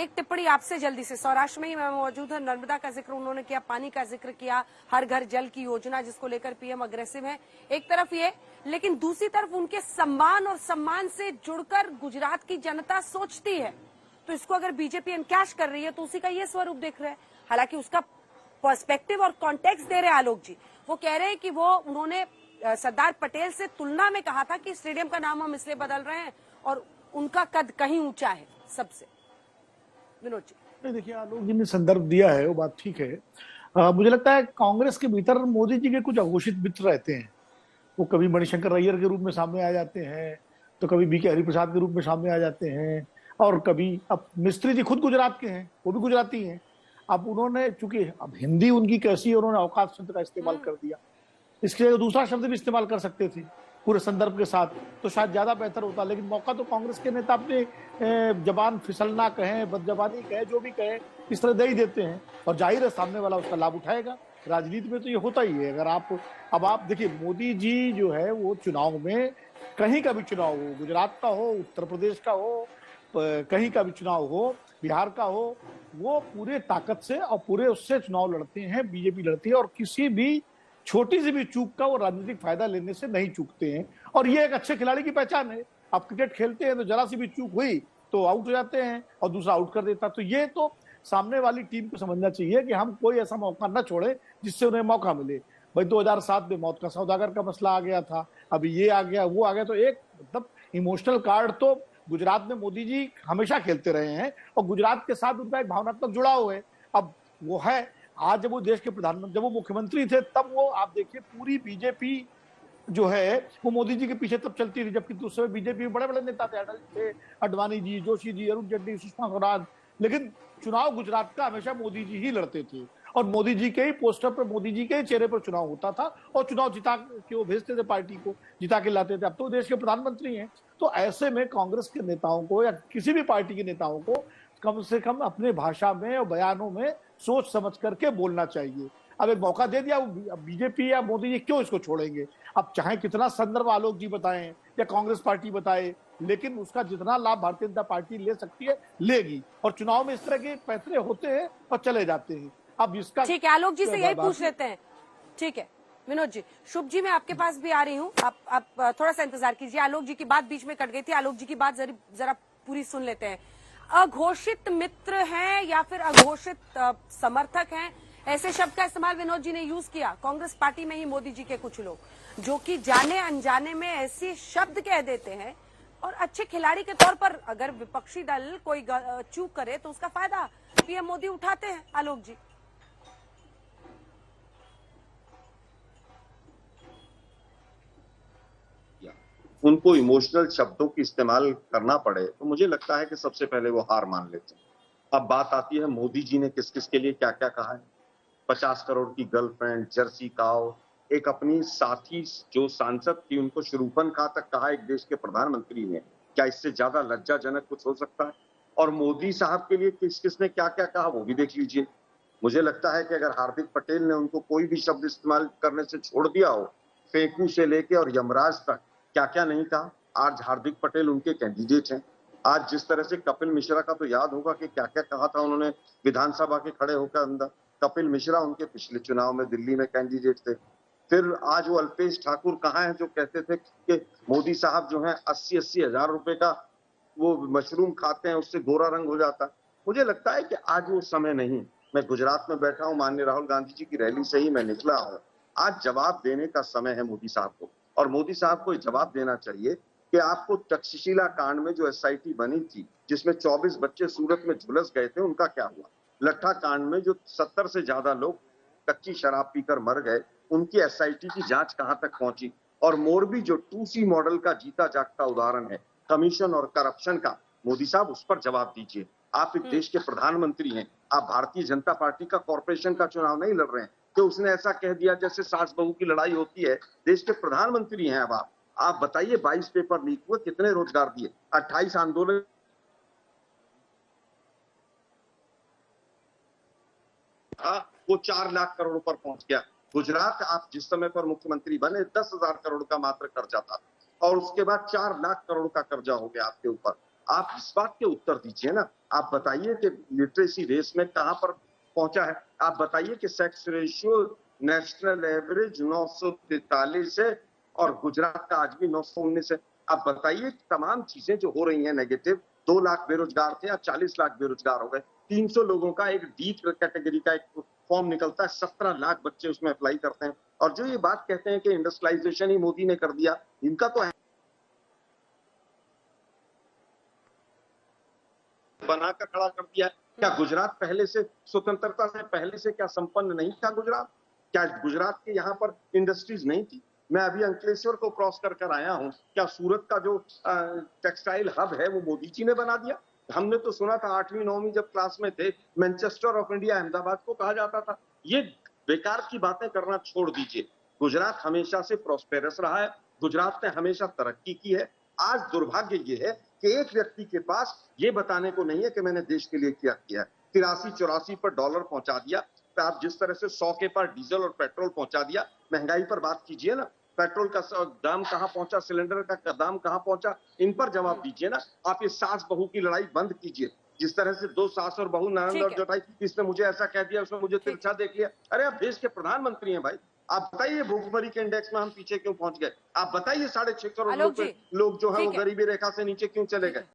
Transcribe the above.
एक टिप्पणी आपसे जल्दी से, सौराष्ट्र में ही मैं मौजूद है, नर्मदा का जिक्र उन्होंने किया, पानी का जिक्र किया, हर घर जल की योजना जिसको लेकर पीएम अग्रेसिव है, एक तरफ ये, लेकिन दूसरी तरफ उनके सम्मान और सम्मान से जुड़कर गुजरात की जनता सोचती है, तो इसको अगर बीजेपी एनकैश कर रही है तो उसी का ये स्वरूप दिख रहा है। हालांकि उसका पर्सपेक्टिव और कॉन्टेक्स्ट दे रहे हैं आलोक जी, वो कह रहे हैं कि वो उन्होंने सरदार पटेल से तुलना में कहा था कि स्टेडियम का नाम हम इसलिए बदल रहे हैं और उनका कद कहीं ऊंचा है सबसे। विनोद जी, नहीं देखिए, आलोक जी ने संदर्भ दिया है वो बात ठीक है। मुझे लगता है कांग्रेस के भीतर मोदी जी के कुछ अघोषित मित्र रहते हैं। वो कभी मणिशंकर अय्यर के रूप में सामने आ जाते हैं, तो कभी बीके हरिप्रसाद के रूप में सामने आ जाते हैं, और कभी अब मिस्त्री जी खुद गुजरात के हैं, वो भी गुजराती हैं। अब उन्होंने, चूंकि अब हिंदी उनकी कैसी है, उन्होंने अवकाश शब्द का इस्तेमाल कर दिया। इसके लिए दूसरा शब्द भी इस्तेमाल कर सकते थे पूरे संदर्भ के साथ, तो शायद ज्यादा बेहतर होता। लेकिन मौका तो कांग्रेस के नेता अपने जबान फिसलना कहें, बदजबानी कहें, जो भी कहें, इस तरह दे ही देते हैं, और जाहिर है सामने वाला उसका लाभ उठाएगा। राजनीति में तो ये होता ही है। अगर आप देखिए, मोदी जी जो है वो चुनाव में, कहीं का भी चुनाव हो, गुजरात का हो, उत्तर प्रदेश का हो, कहीं का भी चुनाव हो, बिहार का हो, वो पूरे ताकत से और पूरे उससे चुनाव लड़ते हैं, बीजेपी लड़ती है, और किसी भी छोटी सी भी चूक का वो राजनीतिक फायदा लेने से नहीं चूकते हैं। और ये एक अच्छे खिलाड़ी की पहचान है। आप क्रिकेट खेलते हैं तो जरा सी भी चूक हुई तो आउट हो जाते हैं और दूसरा आउट कर देता। तो ये तो सामने वाली टीम को समझना चाहिए कि हम कोई ऐसा मौका न छोड़े जिससे उन्हें मौका मिले। भाई 2007 में मौत का सौदागर का मसला आ गया था, अभी ये आ गया, वो आ गया, तो एक मतलब इमोशनल कार्ड तो गुजरात में मोदी जी हमेशा खेलते रहे हैं, और गुजरात के साथ उनका एक भावनात्मक जुड़ाव है। अब वो है, आज जब वो देश के प्रधानमंत्री, जब वो मुख्यमंत्री थे, तब वो आप देखिए पूरी बीजेपी जो है वो मोदी जी के पीछे तब चलती थी, जबकि उस समय बीजेपी में बड़े बड़े नेता थे, अटल थे, अडवाणी जी, जोशी जी, अरुण जेटली, सुषमा स्वराज, लेकिन चुनाव गुजरात का हमेशा मोदी जी ही लड़ते थे, और मोदी जी के ही पोस्टर पर, मोदी जी के ही चेहरे पर चुनाव होता था, और चुनाव जिता के वो भेजते थे, पार्टी को जिता के लाते थे। अब तो देश के प्रधानमंत्री हैं। तो ऐसे में कांग्रेस के नेताओं को या किसी भी पार्टी के नेताओं को कम से कम अपने भाषा में और बयानों में सोच समझ करके बोलना चाहिए। अब एक मौका दे दिया, बीजेपी या मोदी जी क्यों इसको छोड़ेंगे? अब चाहे कितना संदर्भ आलोक जी बताएं या कांग्रेस पार्टी बताए, लेकिन उसका जितना लाभ भारतीय जनता पार्टी ले सकती है, लेगी। और चुनाव में इस तरह के फैसले होते हैं और चले जाते हैं। अब इसका ठीक है, आलोक जी से यही पूछ लेते हैं। ठीक है विनोद जी, शुभ जी मैं आपके पास भी आ रही हूँ, आप थोड़ा सा इंतजार कीजिए। आलोक जी की बात बीच में कट गई थी, आलोक जी की बात जरा पूरी सुन लेते हैं। अघोषित मित्र हैं या फिर अघोषित समर्थक हैं, ऐसे शब्द का इस्तेमाल विनोद जी ने यूज किया। कांग्रेस पार्टी में ही मोदी जी के कुछ लोग जो कि जाने अनजाने में ऐसे शब्द कह देते हैं, और अच्छे खिलाड़ी के तौर पर अगर विपक्षी दल कोई चूक करे तो उसका फायदा पीएम मोदी उठाते हैं। आलोक जी, उनको इमोशनल शब्दों की इस्तेमाल करना पड़े तो मुझे लगता है कि सबसे पहले वो हार मान लेते हैं। अब बात आती है मोदी जी ने किस किस के लिए क्या क्या कहा है। 50 करोड़ की गर्लफ्रेंड, जर्सी काव, एक अपनी साथी जो सांसद थी उनको शरूफन खा तक कहा एक देश के प्रधानमंत्री ने। क्या इससे ज्यादा लज्जाजनक कुछ हो सकता है? और मोदी साहब के लिए किस किसने क्या क्या कहा वो भी देख लीजिए। मुझे लगता है कि अगर हार्दिक पटेल ने उनको कोई भी शब्द इस्तेमाल करने से छोड़ दिया हो, फेंकू से लेके और यमराज तक क्या क्या नहीं कहा। आज हार्दिक पटेल उनके कैंडिडेट हैं। आज जिस तरह से कपिल मिश्रा का तो याद होगा कि क्या क्या कहा था उन्होंने विधानसभा के खड़े होकर अंदर। कपिल मिश्रा उनके पिछले चुनाव में दिल्ली में कैंडिडेट थे। फिर आज वो अल्पेश ठाकुर कहाँ हैं जो कहते थे कि मोदी साहब जो है 80-80 हजार रुपए का वो मशरूम खाते हैं उससे गोरा रंग हो जाता है। मुझे लगता है कि आज वो समय नहीं। मैं गुजरात में बैठा हूँ, माननीय राहुल गांधी जी की रैली से ही मैं निकला हूँ। आज जवाब देने का समय है मोदी साहब को, और मोदी साहब को जवाब देना चाहिए कि आपको तक्षशिला कांड में जो एसआईटी बनी थी जिसमें 24 बच्चे सूरत में झुलस गए थे उनका क्या हुआ? लट्ठा कांड में जो 70 से ज्यादा लोग कच्ची शराब पीकर मर गए उनकी एसआईटी की जांच कहां तक पहुंची? और मोरबी जो 2C मॉडल का जीता जागता उदाहरण है कमीशन और करप्शन का, मोदी साहब उस पर जवाब दीजिए। आप एक देश के प्रधानमंत्री हैं, आप भारतीय जनता पार्टी का कॉर्पोरेशन का चुनाव नहीं लड़ रहे हैं कि उसने ऐसा कह दिया जैसे सास बहू की लड़ाई होती है। देश के प्रधानमंत्री हैं अब आप बताइए 22 पेपर लीक हुए, कितने रोजगार दिए? 28 आंदोलन वो 4 लाख करोड़ पर पहुंच गया। गुजरात आप जिस समय पर मुख्यमंत्री बने 10,000 करोड़ का मात्र कर्जा था, और उसके बाद 4 लाख करोड़ का कर्जा हो गया आपके ऊपर। आप इस बात के उत्तर दीजिए ना। आप बताइए कि लिटरेसी रेस में कहां पर पहुंचा है। आप बताइए कि सेक्स रेशियो नेशनल एवरेज 943 है और गुजरात का आज भी 919 है। आप बताइए तमाम चीजें जो हो रही हैं नेगेटिव, 2 लाख बेरोजगार थे, आज 40 लाख बेरोजगार हो गए। 300 लोगों का एक डी कैटेगरी का एक फॉर्म निकलता है, 17 लाख बच्चे उसमें अप्लाई करते हैं। और जो ये बात कहते हैं कि इंडस्ट्रियलाइजेशन ही मोदी ने कर दिया, इनका तो बनाकर खड़ा कर दिया है। क्या गुजरात पहले से स्वतंत्रता से पहले से क्या संपन्न नहीं था गुजरात? क्या गुजरात के यहाँ पर इंडस्ट्रीज नहीं थी? मैं अभी अंकलेश्वर को क्रॉस कर आया हूँ। क्या सूरत का जो टेक्सटाइल हब है वो मोदी जी ने बना दिया? हमने तो सुना था 8वीं 9वीं जब क्लास में थे, मैनचेस्टर ऑफ इंडिया अहमदाबाद को कहा जाता था। ये बेकार की बातें करना छोड़ दीजिए। गुजरात हमेशा से प्रॉस्पेरस रहा है, गुजरात ने हमेशा तरक्की की है। आज दुर्भाग्य ये है कि एक व्यक्ति के पास ये बताने को नहीं है कि मैंने देश के लिए क्या किया। 83-84 पर डॉलर पहुंचा दिया। तो आप जिस तरह से 100 के पार डीजल और पेट्रोल पहुंचा दिया, महंगाई पर बात कीजिए ना। पेट्रोल का दाम कहां पहुंचा, सिलेंडर का दाम कहां पहुंचा, इन पर जवाब दीजिए ना। आप ये सास बहू की लड़ाई बंद कीजिए। जिस तरह से 2 सास और बहू ननद और जठाई, इसने मुझे ऐसा कह दिया, उसने मुझे तिरछा देख लिया। अरे आप देश के प्रधानमंत्री हैं भाई। आप बताइए भूखमरी के इंडेक्स में हम पीछे क्यों पहुंच गए? आप बताइए 6.5 करोड़ लोग जो है वो गरीबी रेखा से नीचे क्यों चले गए?